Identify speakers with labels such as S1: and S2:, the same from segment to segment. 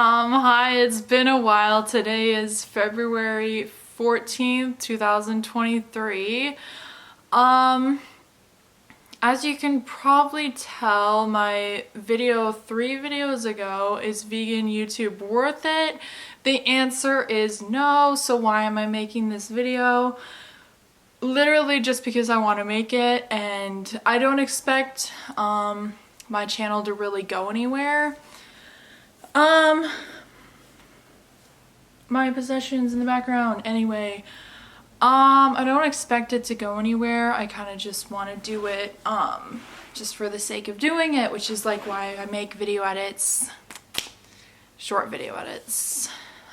S1: Hi, it's been a while. Today is February 14th, 2023. As you can probably tell, my video 3 videos ago, is vegan YouTube worth it? The answer is no, so why am I making this video? Literally just because I want to make it, and I don't expect my channel to really go anywhere. My possessions in the background. Anyway, I don't expect it to go anywhere. I kind of just want to do it, just for the sake of doing it, which is like why I make video edits, short video edits.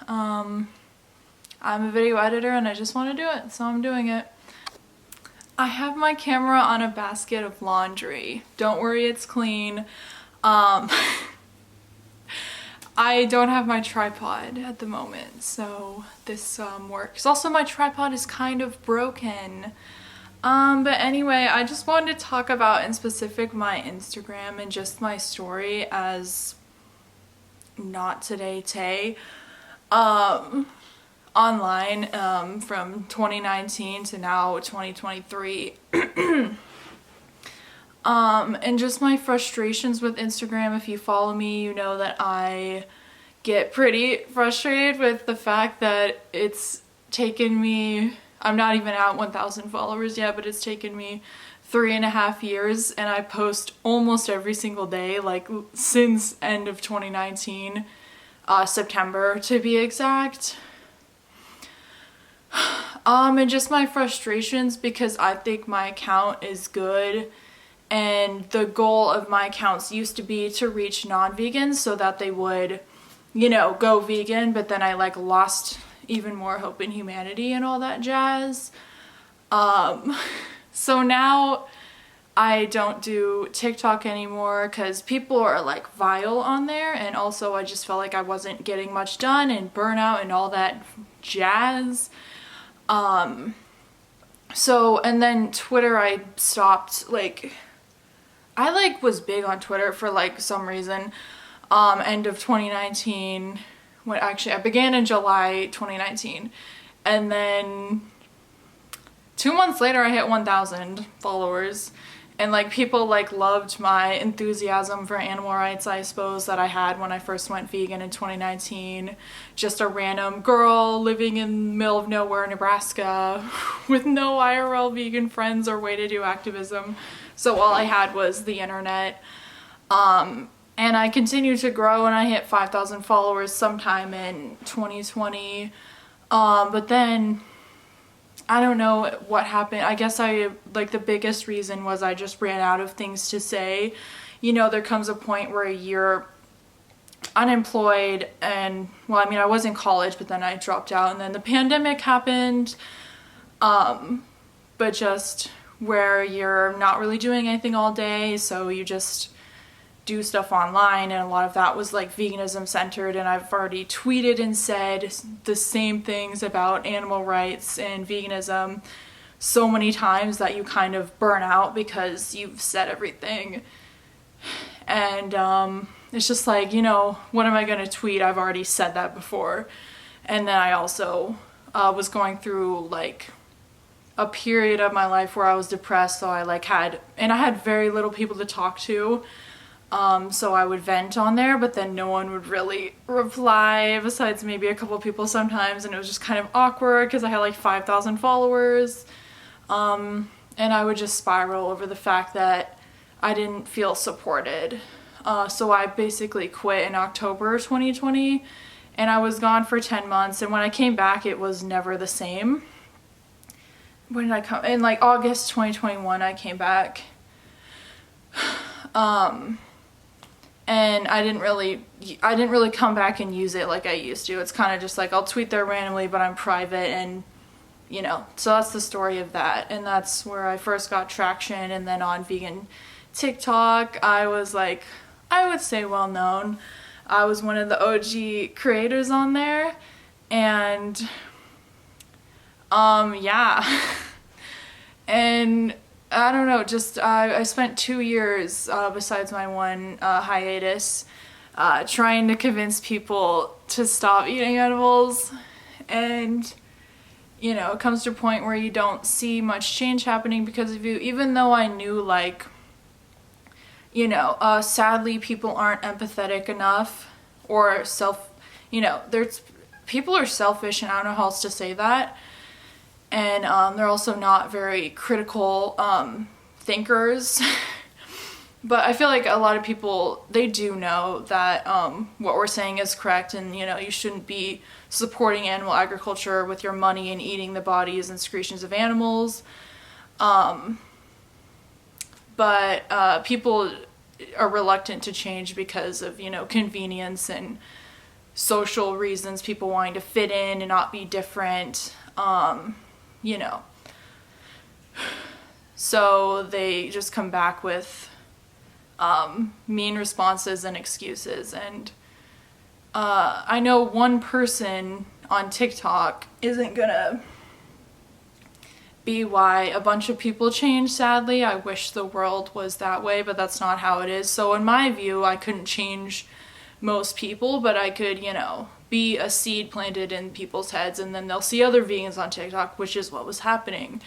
S1: I'm a video editor and I just want to do it, so I'm doing it. I have my camera on a basket of laundry. Don't worry, it's clean. I don't have my tripod at the moment, so this works. Also, my tripod is kind of broken. But anyway, I just wanted to talk about in specific my Instagram and just my story as NotTodayTay online from 2019 to now 2023. And just my frustrations with Instagram. If you follow me, you know that I get pretty frustrated with the fact that it's taken me, I'm not even at 1,000 followers yet, but it's taken me 3.5 years, and I post almost every single day, like since end of 2019, September to be exact. And just my frustrations because I think my account is good. And the goal of my accounts used to be to reach non-vegans so that they would, you know, go vegan, but then I like lost even more hope in humanity and all that jazz. So now I don't do TikTok anymore because people are like vile on there, and also I just felt like I wasn't getting much done and burnout and all that jazz. So, and then Twitter, I stopped, like, I was big on Twitter for like some reason, end of 2019, when actually I began in July 2019, and then 2 months later I hit 1,000 followers, and like people like loved my enthusiasm for animal rights, I suppose, that I had when I first went vegan in 2019. Just a random girl living in the middle of nowhere, Nebraska, with no IRL vegan friends or way to do activism. So all I had was the internet. And I continued to grow, and I hit 5,000 followers sometime in 2020. But then I don't know what happened. I guess the biggest reason was I just ran out of things to say. You know, there comes a point where you're unemployed, and, well, I mean, I was in college, but then I dropped out, and then the pandemic happened. But just where you're not really doing anything all day, so you just do stuff online, and a lot of that was like veganism centered, and I've already tweeted and said the same things about animal rights and veganism so many times that you kind of burn out because you've said everything. And it's just like, you know, what am I gonna tweet? I've already said that before. And then I also was going through like a period of my life where I was depressed, so I had very little people to talk to. So I would vent on there, but then no one would really reply besides maybe a couple people sometimes, and it was just kind of awkward because I had like 5,000 followers. And I would just spiral over the fact that I didn't feel supported. So I basically quit in October 2020, and I was gone for 10 months, and when I came back it was never the same. When did I come? In like August 2021 I came back. And I didn't really come back and use it like I used to. It's kind of just like I'll tweet there randomly, but I'm private, and you know, so that's the story of that. And that's where I first got traction. And then on vegan TikTok, I was like, I would say well known. I was one of the OG creators on there, and yeah. And I don't know, just I spent 2 years, besides my one hiatus, trying to convince people to stop eating edibles, and you know, it comes to a point where you don't see much change happening because of you, even though I knew, like, you know, sadly people aren't empathetic enough, or you know, people are selfish, and I don't know how else to say that, and they're also not very critical thinkers. But I feel like a lot of people, they do know that what we're saying is correct, and you know, you shouldn't be supporting animal agriculture with your money and eating the bodies and secretions of animals. But people are reluctant to change because of, you know, convenience and social reasons, people wanting to fit in and not be different, you know. So they just come back with mean responses and excuses. And I know one person on TikTok isn't gonna be why a bunch of people change, sadly. I wish the world was that way, but that's not how it is. So in my view, I couldn't change most people, but I could, you know, be a seed planted in people's heads, and then they'll see other vegans on TikTok, which is what was happening.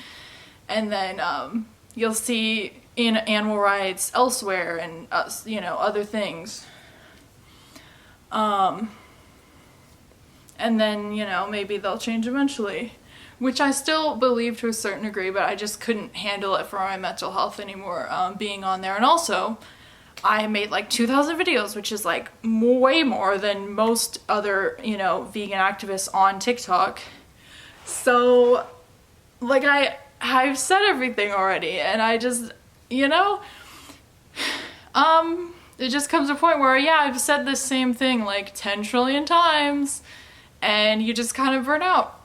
S1: And then you'll see in animal rights elsewhere, and you know, other things. And then, you know, maybe they'll change eventually, which I still believe to a certain degree, but I just couldn't handle it for my mental health anymore, being on there. And also, I made like 2,000 videos, which is like way more than most other, you know, vegan activists on TikTok. So, like, I've said everything already, and I just, you know, it just comes to a point where, yeah, I've said the same thing like 10 trillion times, and you just kind of burn out.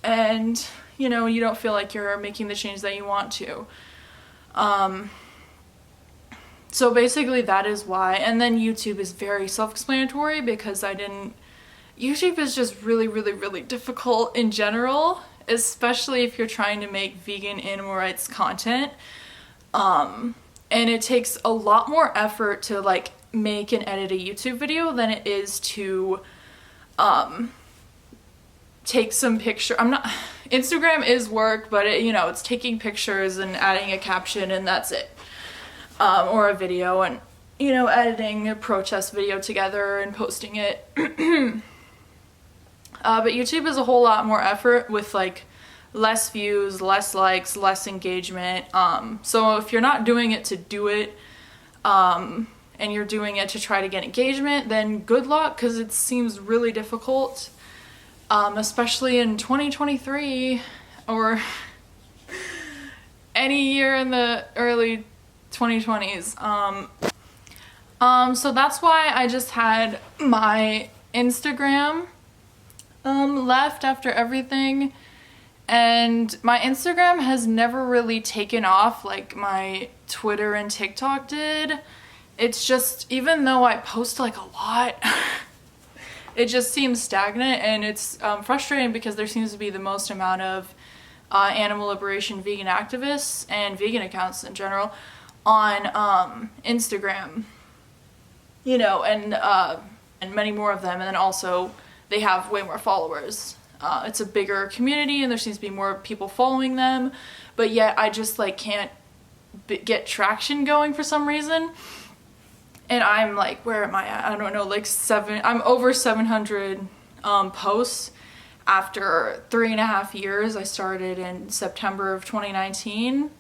S1: And, you know, you don't feel like you're making the change that you want to. So basically that is why. And then YouTube is very self-explanatory, because YouTube is just really, really, really difficult in general, especially if you're trying to make vegan animal rights content. And it takes a lot more effort to like make and edit a YouTube video than it is to take some picture. Instagram is work, but it, you know, it's taking pictures and adding a caption, and that's it. Or a video, and, you know, editing a protest video together and posting it. But YouTube is a whole lot more effort, with like less views, less likes, less engagement. So if you're not doing it to do it, and you're doing it to try to get engagement, then good luck, because it seems really difficult. Especially in 2023, or any year in the early 2020s. So that's why I just had my Instagram left after everything, and my Instagram has never really taken off like my Twitter and TikTok did. It's just, even though I post like a lot, it just seems stagnant, and it's frustrating, because there seems to be the most amount of animal liberation vegan activists and vegan accounts in general on Instagram, you know, and many more of them, and then also they have way more followers. It's a bigger community, and there seems to be more people following them, but yet I just like can't get traction going for some reason. And I'm like, where am I at? I don't know, like I'm over 700 posts after 3.5 years. I started in September of 2019,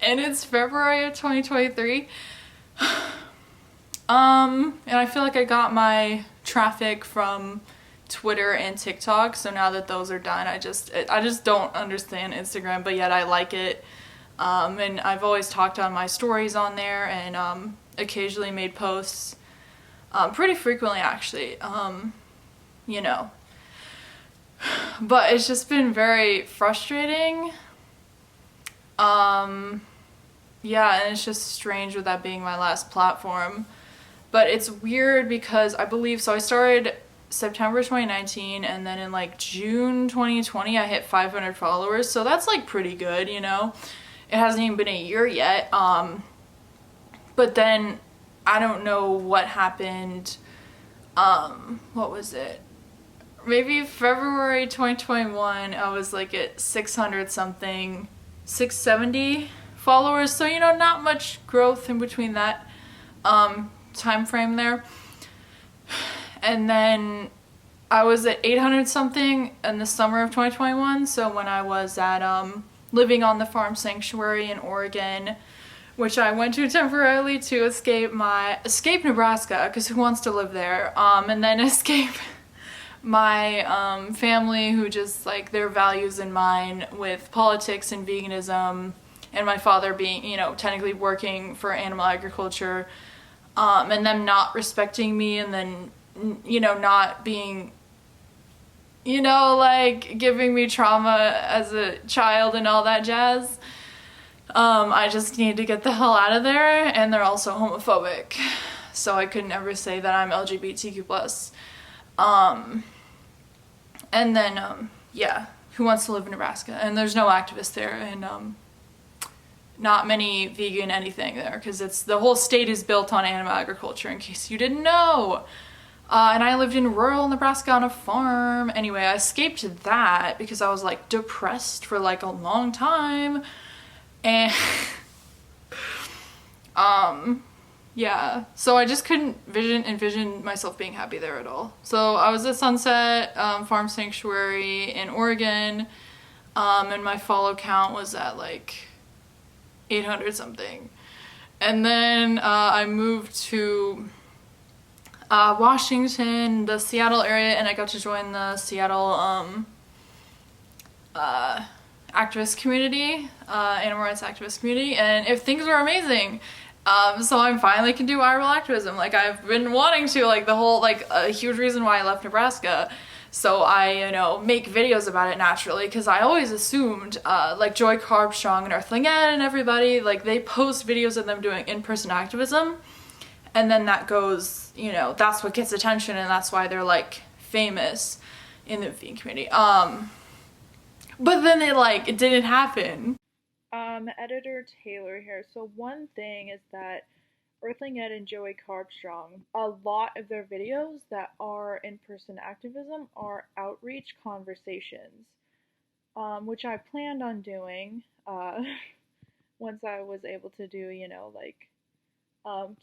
S1: and it's February of 2023. And I feel like I got my traffic from Twitter and TikTok, so now that those are done, I just don't understand Instagram, but yet I like it. And I've always talked on my stories on there, and occasionally made posts, pretty frequently actually, you know. But it's just been very frustrating. Yeah, and it's just strange with that being my last platform. But it's weird because I believe, so I started September 2019, and then in like June 2020 I hit 500 followers, so that's like pretty good, you know. It hasn't even been a year yet. But then I don't know what happened what was it? Maybe February 2021, I was like at 600 something, 670 followers. So, you know, not much growth in between that time frame there. And then I was at 800 something in the summer of 2021. So when I was at living on the farm sanctuary in Oregon, which I went to temporarily to escape Nebraska, because who wants to live there? And then escape my family, who just like their values and mine with politics and veganism, and my father being, you know, technically working for animal agriculture, and them not respecting me, and then, you know, not being, you know, like giving me trauma as a child and all that jazz. I just need to get the hell out of there, and they're also homophobic, so I could never say that I'm LGBTQ+. And then, yeah, who wants to live in Nebraska? And there's no activists there, and not many vegan anything there, because it's the whole state is built on animal agriculture, in case you didn't know. And I lived in rural Nebraska on a farm. Anyway, I escaped that because I was like depressed for like a long time. And yeah, so I just couldn't envision myself being happy there at all. So I was at Sunset Farm Sanctuary in Oregon, and my follow count was at like 800 something. And then I moved to Washington, the Seattle area, and I got to join the Seattle activist community, animal rights activist community, and if things were amazing. So I finally can do viral activism, like I've been wanting to, like the whole, like a huge reason why I left Nebraska. So I, you know, make videos about it naturally, because I always assumed, like Joy Carbstrong and Earthling Ed and everybody, like they post videos of them doing in-person activism, and then that goes, you know, that's what gets attention, and that's why they're like famous in the vegan community. But then it didn't happen. Editor Taylor here. So one thing is that Earthling Ed and Joey Carbstrong, a lot of their videos that are in-person activism are outreach conversations, which I planned on doing once I was able to do, you know, like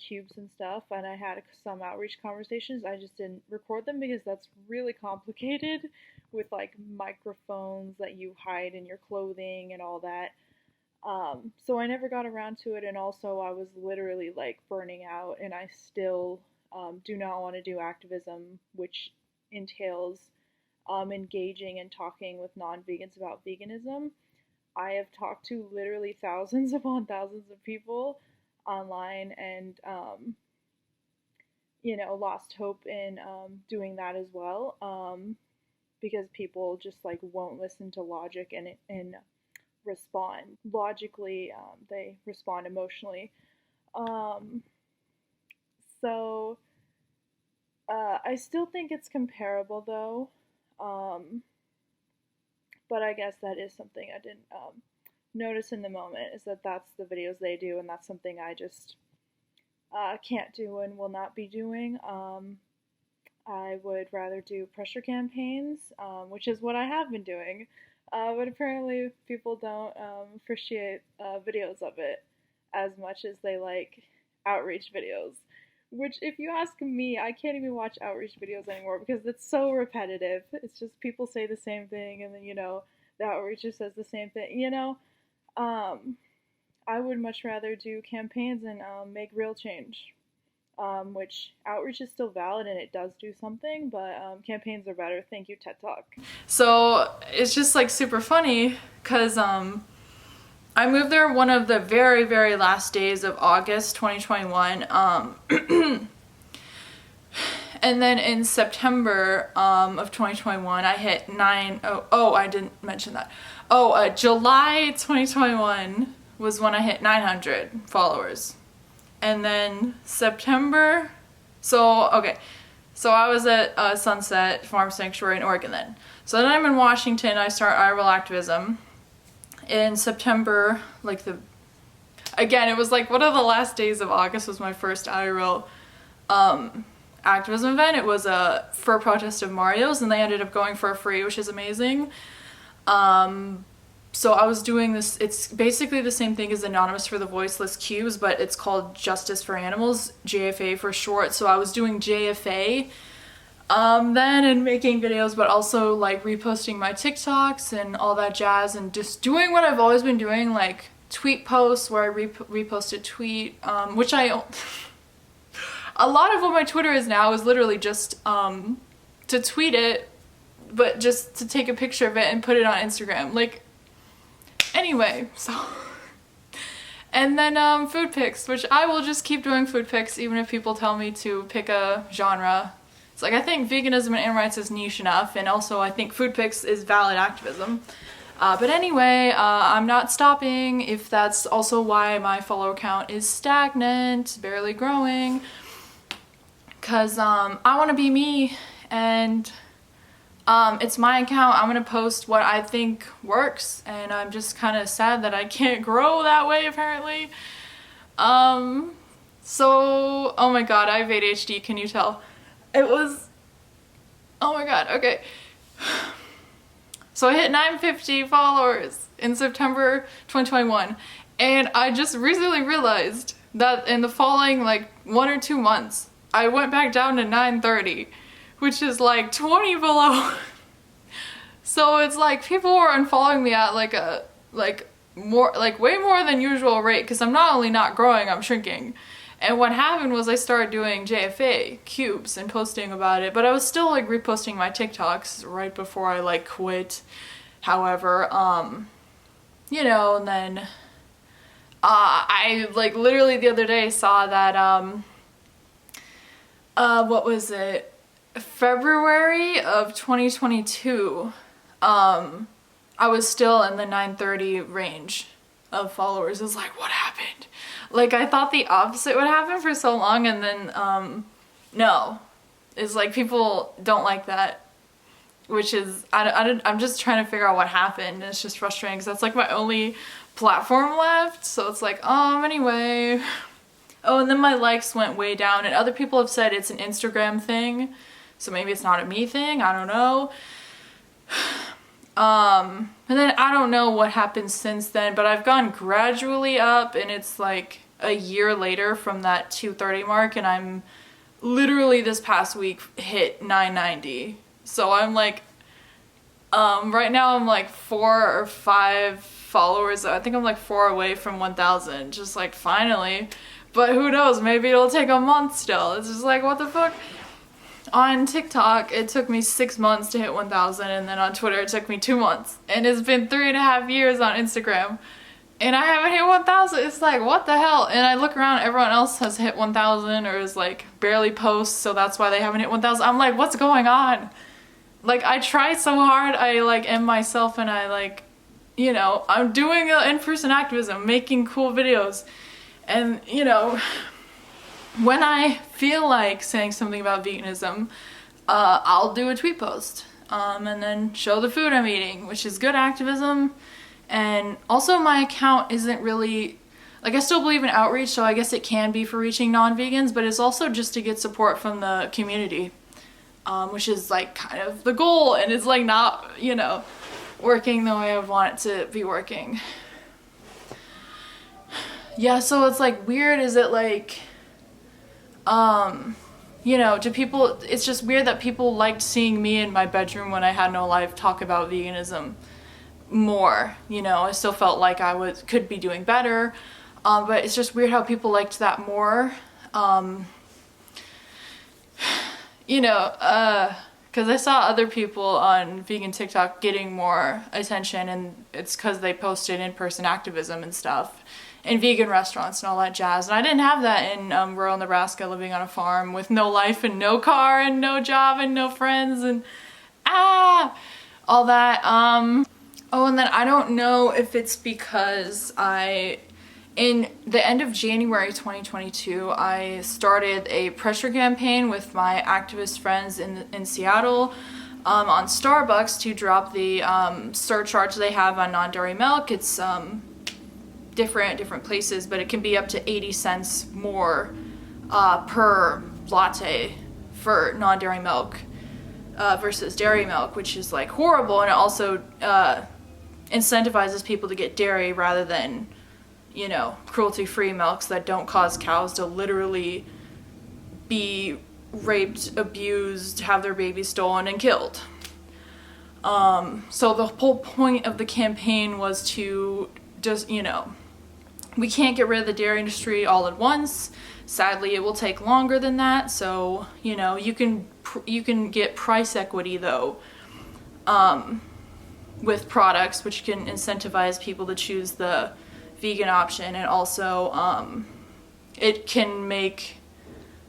S1: cubes and stuff, and I had some outreach conversations. I just didn't record them because that's really complicated with like microphones that you hide in your clothing and all that. So I never got around to it, and also I was literally like burning out, and I still do not want to do activism, which entails engaging and talking with non-vegans about veganism. I have talked to literally thousands upon thousands of people online, and you know, lost hope in doing that as well, because people just like won't listen to logic and respond logically. They respond emotionally. So I still think it's comparable though, but I guess that is something I didn't notice in the moment, is that that's the videos they do, and that's something I just can't do and will not be doing. I would rather do pressure campaigns, which is what I have been doing, but apparently people don't appreciate videos of it as much as they like outreach videos, which, if you ask me, I can't even watch outreach videos anymore because it's so repetitive. It's just people say the same thing, and then, you know, the outreacher says the same thing, you know. I would much rather do campaigns and make real change, which outreach is still valid and it does do something, but campaigns are better. Thank you, TED Talk. So it's just like super funny because I moved there one of the very, very last days of August 2021. And then in September of 2021, I hit I didn't mention that. July 2021 was when I hit 900 followers. And then September, so I was at Sunset Farm Sanctuary in Oregon then. So then I'm in Washington, I start IRL activism. In September, it was like one of the last days of August was my first IRL activism event. It was for a protest of Mario's, and they ended up going for free, which is amazing. So I was doing this, it's basically the same thing as Anonymous for the Voiceless Cubes, but it's called Justice for Animals, JFA for short. So I was doing JFA then and making videos, but also like reposting my TikToks and all that jazz, and just doing what I've always been doing, like tweet posts where I repost a tweet, which I a lot of what my Twitter is now is literally just to tweet it, but just to take a picture of it and put it on Instagram. Like, anyway, so. And then food pics, which I will just keep doing food pics even if people tell me to pick a genre. It's like, I think veganism and animal rights is niche enough, and also I think food pics is valid activism. But anyway, I'm not stopping, if that's also why my follower count is stagnant, barely growing. Because I want to be me, and it's my account. I'm going to post what I think works, and I'm just kind of sad that I can't grow that way, apparently. So, oh my god, I have ADHD, can you tell? It was, oh my god, okay. So I hit 950 followers in September 2021, and I just recently realized that in the following like 1 or 2 months, I went back down to 930, which is like 20 below. So it's like people were unfollowing me at like a way more than usual rate, because I'm not only not growing, I'm shrinking. And what happened was I started doing JFA cubes and posting about it, but I was still like reposting my TikToks right before I like quit. However, you know, and then I like literally the other day saw that what was it? February of 2022, I was still in the 930 range of followers. It was like, what happened? Like, I thought the opposite would happen for so long, and then, no. It's like, people don't like that, which is, I'm just trying to figure out what happened, and it's just frustrating, because that's like my only platform left, so it's like, anyway. Oh, and then my likes went way down, and other people have said it's an Instagram thing, so maybe it's not a me thing, I don't know. And then I don't know what happened since then, but I've gone gradually up, and it's like a year later from that 230 mark, and I'm literally this past week hit 990. So I'm like, right now I'm like 4 or 5 followers. I think I'm like 4 away from 1,000, just like finally. But who knows, maybe it'll take a month still. It's just like, what the fuck? On TikTok, it took me 6 months to hit 1,000, and then on Twitter, it took me 2 months. And it's been 3.5 years on Instagram, and I haven't hit 1,000. It's like, what the hell? And I look around, everyone else has hit 1,000 or is like barely posts, so that's why they haven't hit 1,000. I'm like, what's going on? Like, I try so hard, I like am myself, and I like, you know, I'm doing in-person activism, making cool videos. And, you know, when I feel like saying something about veganism, I'll do a tweet post, and then show the food I'm eating, which is good activism. And also my account isn't really, like, I still believe in outreach, so I guess it can be for reaching non-vegans, but it's also just to get support from the community, which is like kind of the goal, and it's like not, you know, working the way I want it to be working. Yeah, so it's like weird, is it like, you know, to people, it's just weird that people liked seeing me in my bedroom when I had no life talk about veganism more, you know. I still felt like I could be doing better, but it's just weird how people liked that more, you know, because I saw other people on vegan TikTok getting more attention, and it's because they posted in-person activism and stuff, in vegan restaurants and all that jazz. And I didn't have that in rural Nebraska, living on a farm with no life and no car and no job and no friends and all that. Oh, and then I don't know if it's because in the end of January 2022, I started a pressure campaign with my activist friends in Seattle on Starbucks to drop the surcharge they have on non-dairy milk. It's different places, but it can be up to 80 cents more per latte for non-dairy milk versus dairy milk, which is like horrible, and it also incentivizes people to get dairy rather than, you know, cruelty-free milks that don't cause cows to literally be raped, abused, have their babies stolen, and killed. So the whole point of the campaign was to just, you know, we can't get rid of the dairy industry all at once. Sadly, it will take longer than that. So, you know, you can get price equity though, with products, which can incentivize people to choose the vegan option, and also it can make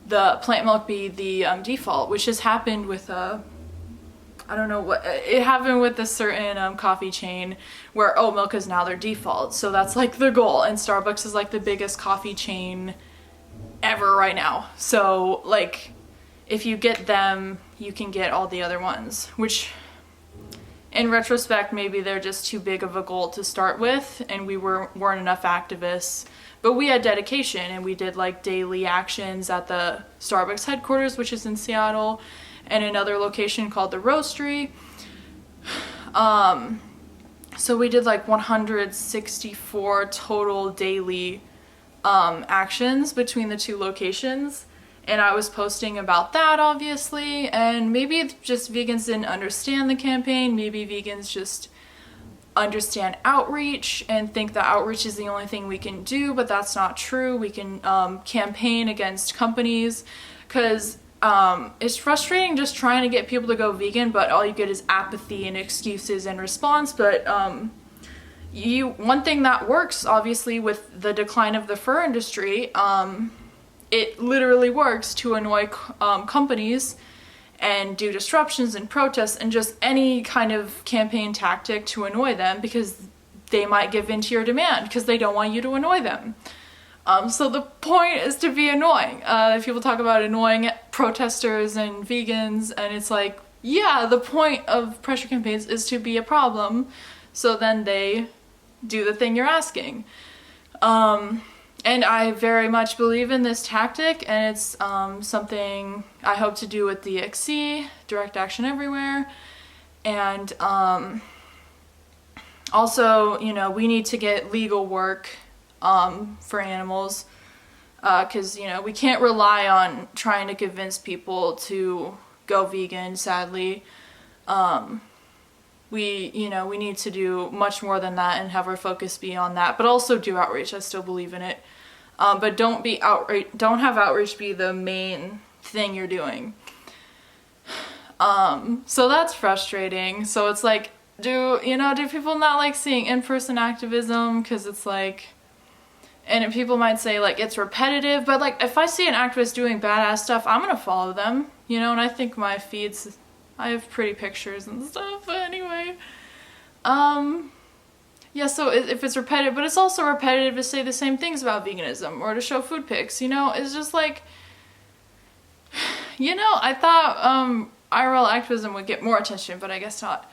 S1: the plant milk be the default, which has happened with I don't know what, it happened with a certain coffee chain where oat milk is now their default. So that's like the goal, and Starbucks is like the biggest coffee chain ever right now. So like if you get them, you can get all the other ones, which in retrospect maybe they're just too big of a goal to start with, and we weren't enough activists. But we had dedication, and we did like daily actions at the Starbucks headquarters, which is in Seattle, and another location called the Roastery. So we did like 164 total daily actions between the two locations, and I was posting about that, obviously. And maybe it's just vegans didn't understand the campaign, maybe vegans just understand outreach and think that outreach is the only thing we can do, but that's not true. We can campaign against companies, because it's frustrating just trying to get people to go vegan, but all you get is apathy and excuses in response. But one thing that works, obviously, with the decline of the fur industry, it literally works to annoy companies and do disruptions and protests and just any kind of campaign tactic to annoy them, because they might give in to your demand because they don't want you to annoy them. So the point is to be annoying. People talk about annoying protesters and vegans, and it's like, yeah, the point of pressure campaigns is to be a problem, so then they do the thing you're asking. And I very much believe in this tactic, and it's something I hope to do with DXC, Direct Action Everywhere. And also, you know, we need to get legal work for animals, because, you know, we can't rely on trying to convince people to go vegan, sadly. We need to do much more than that and have our focus be on that, but also do outreach. I still believe in it. But don't have outreach be the main thing you're doing. So that's frustrating. So it's like, do people not like seeing in-person activism? Because it's like, and people might say like it's repetitive, but like if I see an activist doing badass stuff, I'm gonna follow them, you know. And I think my feeds, I have pretty pictures and stuff. But anyway, yeah, so if it's repetitive, but it's also repetitive to say the same things about veganism or to show food pics, you know. It's just like, you know, I thought IRL activism would get more attention, but I guess not.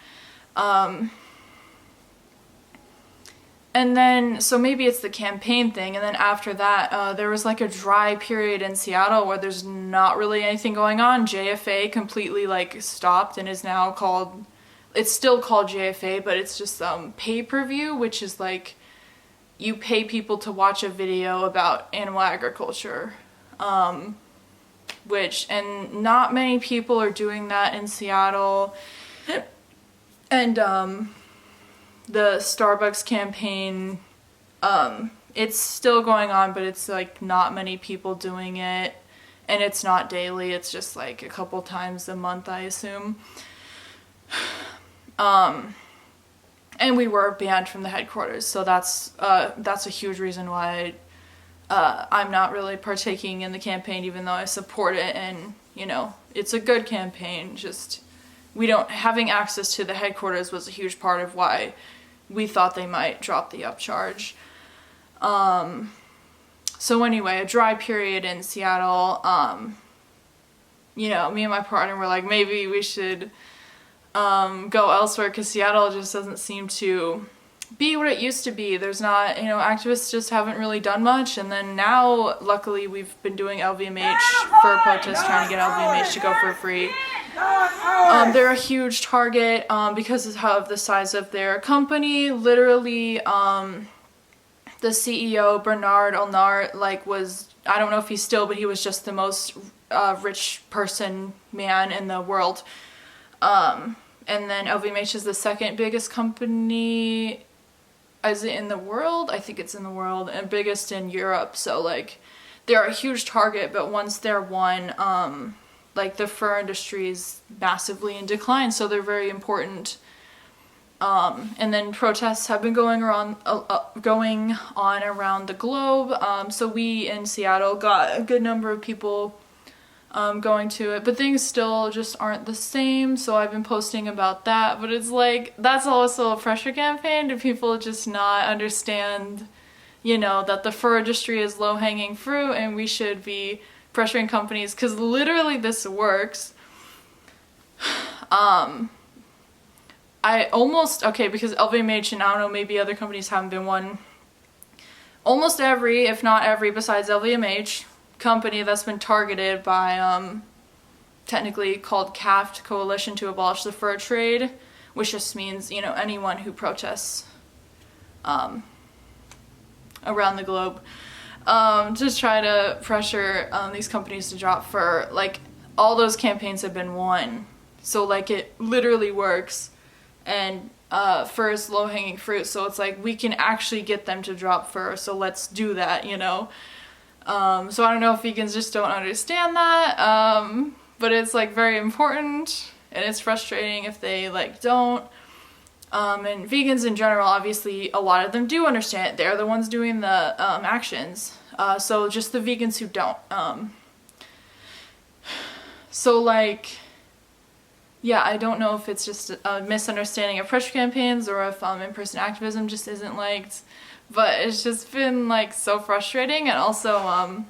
S1: And then, so maybe it's the campaign thing, and then after that, there was like a dry period in Seattle where there's not really anything going on. JFA completely like stopped and is now called, it's still called JFA, but it's just pay-per-view, which is like you pay people to watch a video about animal agriculture, and not many people are doing that in Seattle. And the Starbucks campaign, it's still going on, but it's like not many people doing it, and it's not daily, it's just like a couple times a month, I assume. And we were banned from the headquarters, so that's a huge reason why I'm not really partaking in the campaign, even though I support it, and you know, it's a good campaign. Just having access to the headquarters was a huge part of why we thought they might drop the upcharge. So anyway, a dry period in Seattle, you know, me and my partner were like, maybe we should go elsewhere, because Seattle just doesn't seem to be what it used to be. There's not, you know, activists just haven't really done much, and then now luckily we've been doing LVMH for protests, trying to get LVMH to go for free. They're a huge target because of the size of their company. Literally, the CEO, Bernard Arnault, like was, I don't know if he's still, but he was just the most rich man in the world. And then LVMH is the second biggest company. Is it in the world? I think it's in the world, and biggest in Europe. So like they're a huge target, but once they're one, like the fur industry is massively in decline, so they're very important. And then protests have been going on around the globe. So we in Seattle got a good number of people going to it, but things still just aren't the same, so I've been posting about that. But it's like, that's also a pressure campaign to people just not understand, you know, that the fur industry is low-hanging fruit and we should be pressuring companies, because literally this works. Because LVMH and I don't know, maybe other companies haven't been one, almost every, if not every, besides LVMH, company that's been targeted by technically called CAFT, Coalition to Abolish the Fur Trade, which just means, you know, anyone who protests around the globe to try to pressure these companies to drop fur. Like, all those campaigns have been won, so like it literally works, and fur is low-hanging fruit, so it's like we can actually get them to drop fur, so let's do that, you know. So I don't know if vegans just don't understand that, but it's like very important, and it's frustrating if they like don't. And vegans in general, obviously a lot of them do understand it. They're the ones doing the actions. So just the vegans who don't. So like, yeah, I don't know if it's just a misunderstanding of pressure campaigns or if in-person activism just isn't liked. But it's just been like so frustrating. And also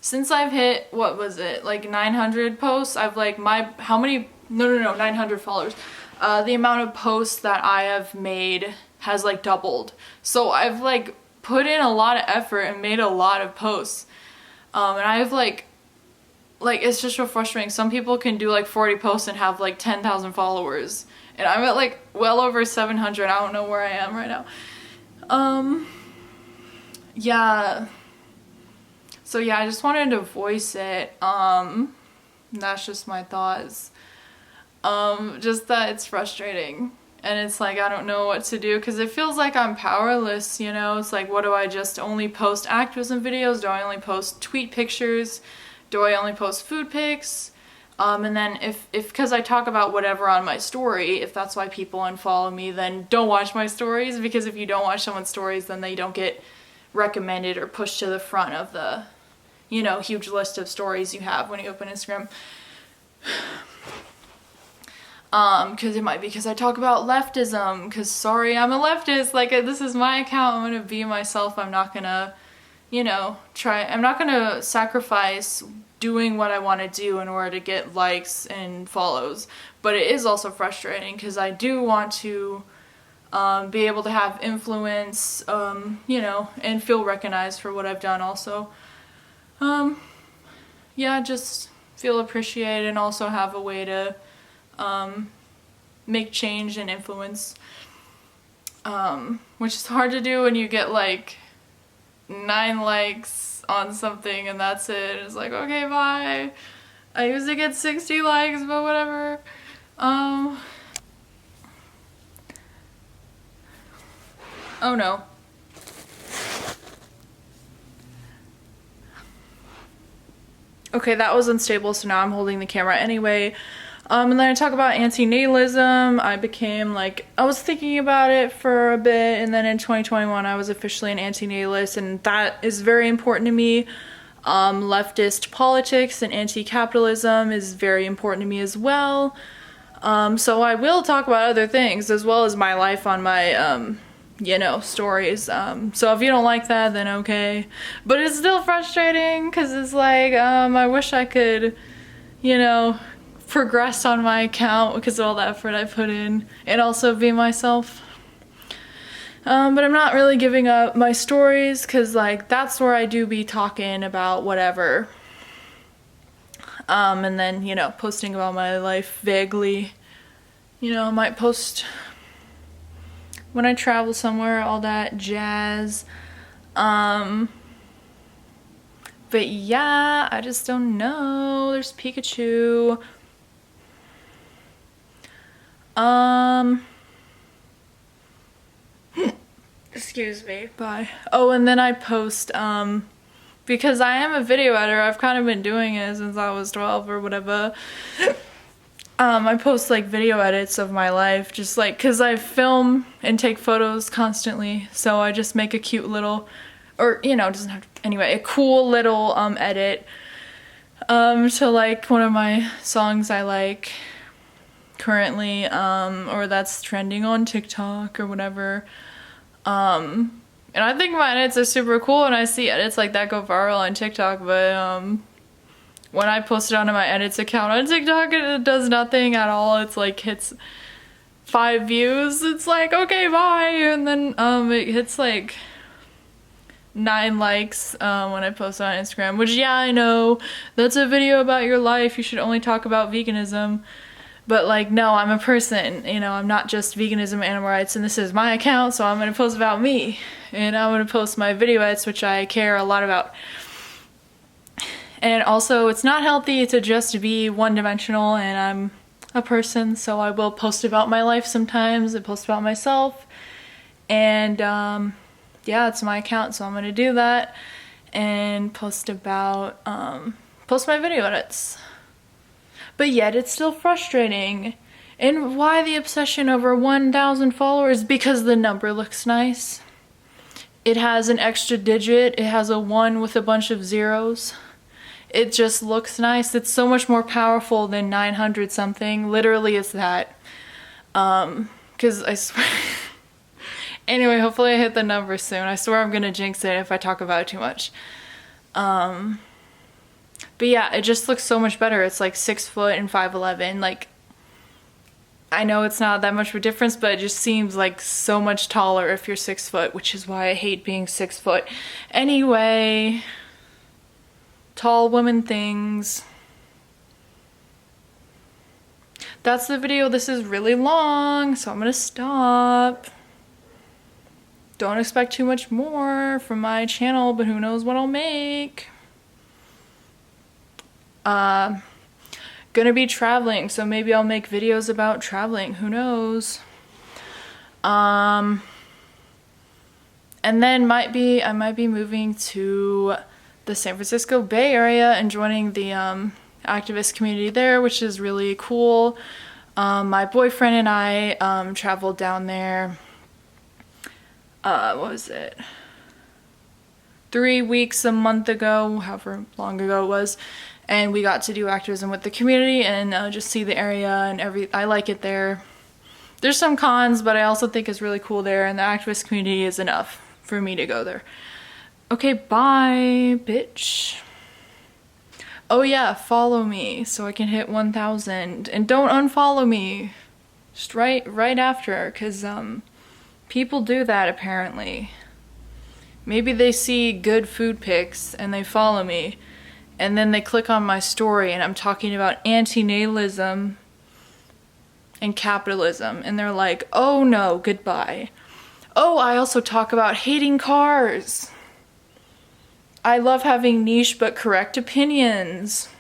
S1: since I've hit, what was it, like 900 posts, I've like 900 followers. The amount of posts that I have made has like doubled. So I've like put in a lot of effort and made a lot of posts. And I've like it's just so frustrating. Some people can do like 40 posts and have like 10,000 followers. And I'm at like well over 700. I don't know where I am right now. Yeah. So yeah, I just wanted to voice it. That's just my thoughts. Just that it's frustrating. And it's like, I don't know what to do, because it feels like I'm powerless, you know? It's like, what do I just only post activism videos? Do I only post tweet pictures? Do I only post food pics? And then if because I talk about whatever on my story, if that's why people unfollow me, then don't watch my stories, because if you don't watch someone's stories, then they don't get recommended or pushed to the front of the, you know, huge list of stories you have when you open Instagram. Because it might be because I talk about leftism, because sorry, I'm a leftist, like this is my account, I'm gonna be myself, I'm not gonna, you know, I'm not gonna sacrifice doing what I want to do in order to get likes and follows. But it is also frustrating because I do want to be able to have influence, you know, and feel recognized for what I've done also. Yeah, just feel appreciated and also have a way to make change and influence, which is hard to do when you get like 9 likes on something and that's it. It's like, okay, bye. I used to get 60 likes, but whatever. Oh no. Okay, that was unstable, so now I'm holding the camera anyway. And then I talk about anti-natalism. I became like, I was thinking about it for a bit, and then in 2021 I was officially an anti-natalist, and that is very important to me. Leftist politics and anti-capitalism is very important to me as well. So I will talk about other things as well as my life on my, you know, stories. So if you don't like that, then okay. But it's still frustrating because it's like, I wish I could, you know, progress on my account because of all the effort I put in and also be myself. But I'm not really giving up my stories because like that's where I do be talking about whatever. And then, you know, posting about my life vaguely. You know, I might post when I travel somewhere, all that jazz. But yeah, I just don't know. There's Pikachu. Excuse me. Bye. Oh, and then I post, because I am a video editor, I've kind of been doing it since I was 12 or whatever. I post like video edits of my life, just like, cause I film and take photos constantly, so I just make a cute little, or you know, it doesn't have to, anyway, a cool little edit to like one of my songs I like currently, or that's trending on TikTok or whatever. And I think my edits are super cool, and I see edits like that go viral on TikTok, but when I post it onto my edits account on TikTok, it does nothing at all. It's like hits 5 views. It's like, okay, bye. And then it hits like 9 likes when I post it on Instagram, which, yeah, I know that's a video about your life. You should only talk about veganism. But like, no, I'm a person, you know, I'm not just veganism, animal rights, and this is my account, so I'm going to post about me. And I'm going to post my video edits, which I care a lot about. And also, it's not healthy to just be one-dimensional, and I'm a person, so I will post about my life sometimes, and post about myself. And yeah, it's my account, so I'm going to do that. And post about, post my video edits. But yet it's still frustrating. And why the obsession over 1,000 followers? Because the number looks nice. It has an extra digit. It has a 1 with a bunch of zeros. It just looks nice. It's so much more powerful than 900 something. Literally it's that. Cause I swear. Anyway, hopefully I hit the number soon. I swear I'm gonna jinx it if I talk about it too much. But yeah, it just looks so much better. It's like 6 foot and 5'11". Like, I know it's not that much of a difference, but it just seems like so much taller if you're 6 foot, which is why I hate being 6 foot. Anyway, tall woman things. That's the video. This is really long, so I'm gonna stop. Don't expect too much more from my channel, but who knows what I'll make. Gonna be traveling, so maybe I'll make videos about traveling, who knows. And then I might be moving to the San Francisco Bay Area and joining the activist community there, which is really cool. My boyfriend and I traveled down there, what was it? 3 weeks, a month ago, however long ago it was. And we got to do activism with the community and just see the area and I like it there. There's some cons, but I also think it's really cool there, and the activist community is enough for me to go there. Okay, bye, bitch. Oh yeah, follow me so I can hit 1,000, and don't unfollow me. Just right after, cause people do that apparently. Maybe they see good food pics and they follow me. And then they click on my story and I'm talking about antinatalism and capitalism. And they're like, oh no, goodbye. Oh, I also talk about hating cars. I love having niche but correct opinions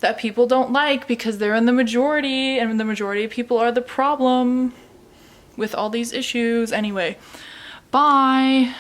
S1: that people don't like because they're in the majority, and the majority of people are the problem with all these issues. Anyway, bye.